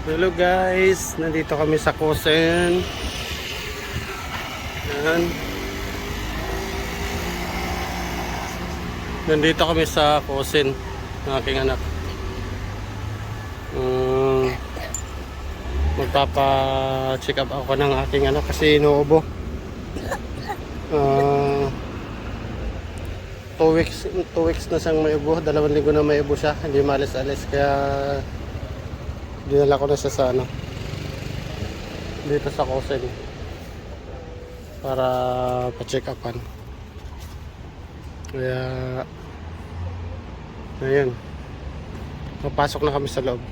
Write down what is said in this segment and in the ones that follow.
Hello guys, nandito kami sa Kosen. Yan. Nandito kami sa Kosen ng aking anak. Magpapa-check up ako ng aking anak kasi inuubo. 2 weeks na siyang may ubo. 2 linggo na may ubo siya. Hindi maalis-alis kaya dinala ko na siya sa dito sa Kosen para pa-check upan. Kaya ayun, papasok na kami sa loob.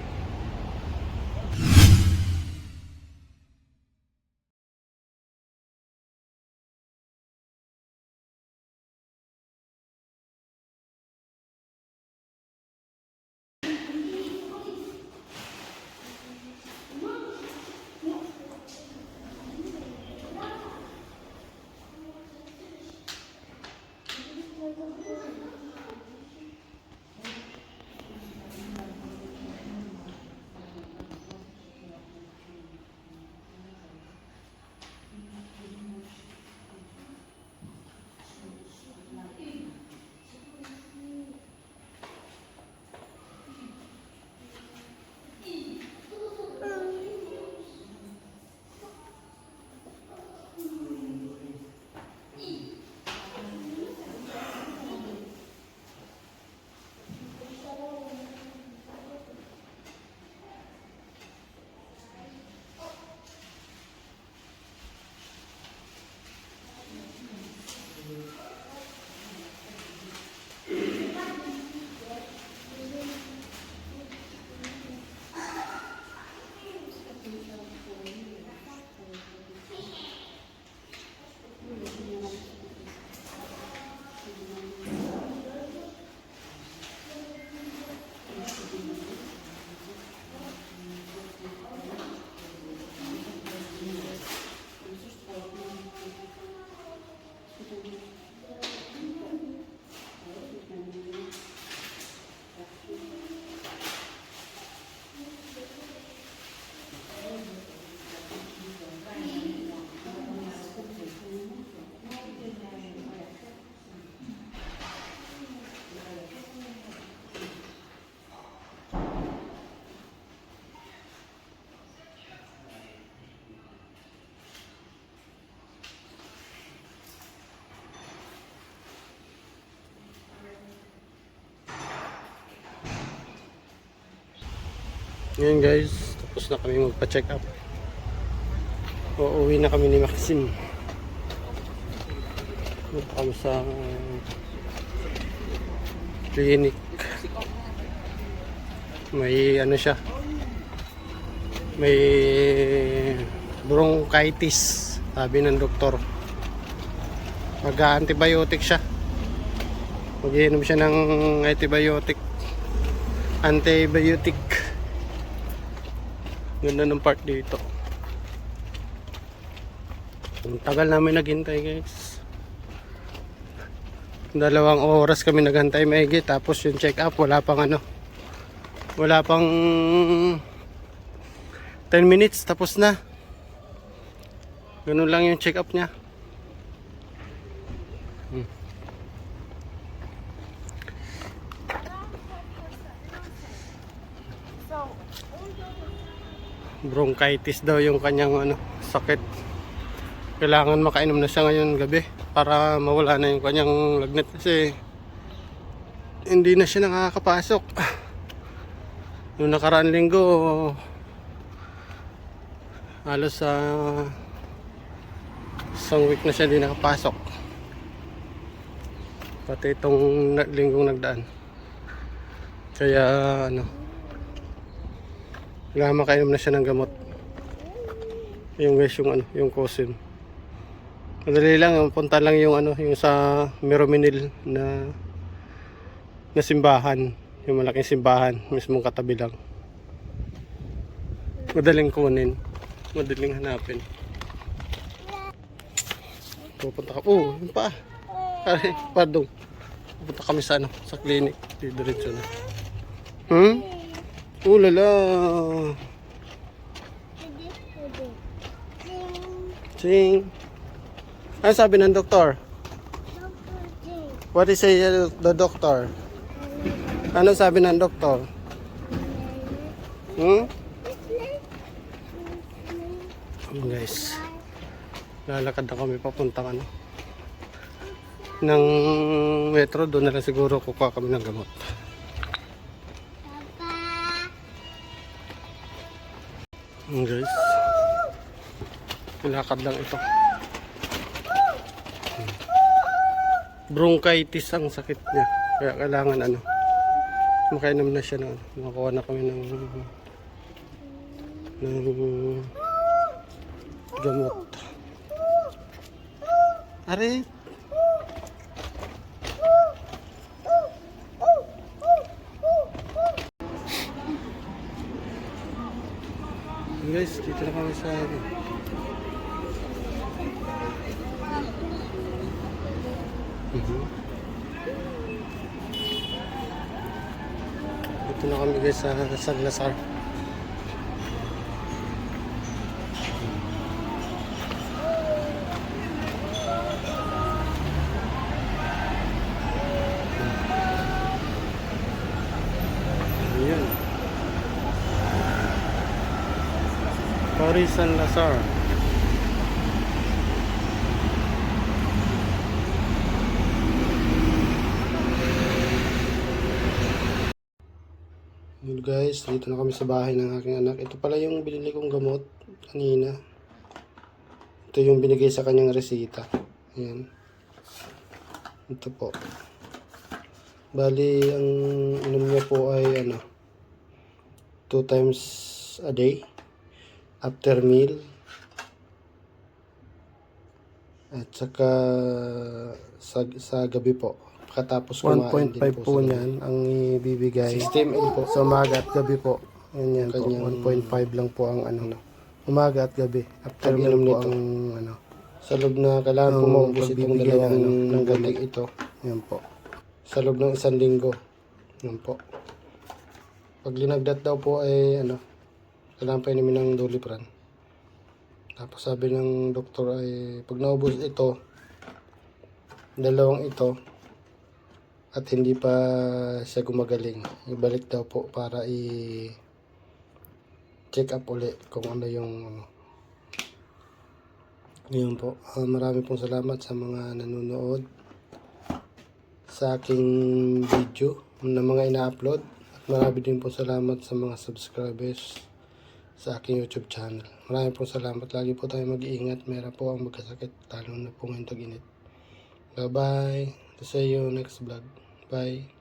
Ngayon guys, tapos na kami magpa-check up. Uuwi na kami ni Maxine. Punta kami sa clinic. May ano siya, may bronchitis, sabi ng doktor. Mag-antibiotic siya. Mag-iinom siya ng antibiotic. Ganda ng part dito. Ang tagal namin naghintay guys. 2 oras kami naghantay maigi. Tapos yung check up wala pang 10 minutes tapos na. Ganun lang yung check up niya. Bronchitis daw yung kanyang sakit. Kailangan makainom na siya ngayon gabi para mawala na yung kanyang lagnat kasi hindi na siya nakakapasok. Noong nakaraan linggo halos sa isang week na siya hindi nakapasok. Pati itong linggong nagdaan. Kaya kailangan makainom na siya ng gamot. Yung guys, yung Kosen. Madali lang, punta lang yung yung sa Merominil na simbahan, yung malaking simbahan, mismong katabi lang. Madaling kunin, madaling hanapin. Pupunta ka, yung pa. Pardon. Pupunta kami sa sa clinic, diretso na. Lala. Ching. Ano sabi ng doktor? What is the doctor? Ano sabi ng doktor? Guys, lalakad na kami papuntang ano ng metro. Doon na lang siguro kukuha kami ng gamot. Guys, lakad lang ito. Bronchitis ang sakit niya, kaya kailangan ano, makainom na siya na ano. Makakuha na kami ng gamot. Are, guys, dito na kami sa ano. Dito na kami guys sa San Lazar. Ayan. Paris San Lazar. Yun guys, dito na kami sa bahay ng aking anak. Ito pala yung binili kong gamot kanina. Ito yung binigay sa kanyang resita. Ayan. Ito po. Bali, ang inom niya po ay 2 times a day. After meal. At saka sa gabi po. Pagkatapos kumain 1.5 po niyan ang ibibigay. 60 ml po. Sa umaga at gabi po. Yan po. 1.5 lang po ang umaga at gabi. After meal po ang sa loob na kailangan po maubos itong dalawang ng gabi ito. Yan po. Sa loob ng 1 linggo. Yan po. Pag linagdat daw po ay kailangan pa inumin ng Dolipran. Tapos sabi ng doktor ay pag naubos ito, dalawang ito, at hindi pa siya gumagaling, ibalik daw po para i-check up ulit kung ano yung yun po. Marami pong salamat sa mga nanonood sa aking video na mga ina-upload, at marami din po salamat sa mga subscribers sa aking YouTube channel. Marami pong salamat. Lagi po tayo mag-iingat. Meron po ang magkasakit, lalo na po ngayong tag-init. Bye bye. See you next vlog. Bye.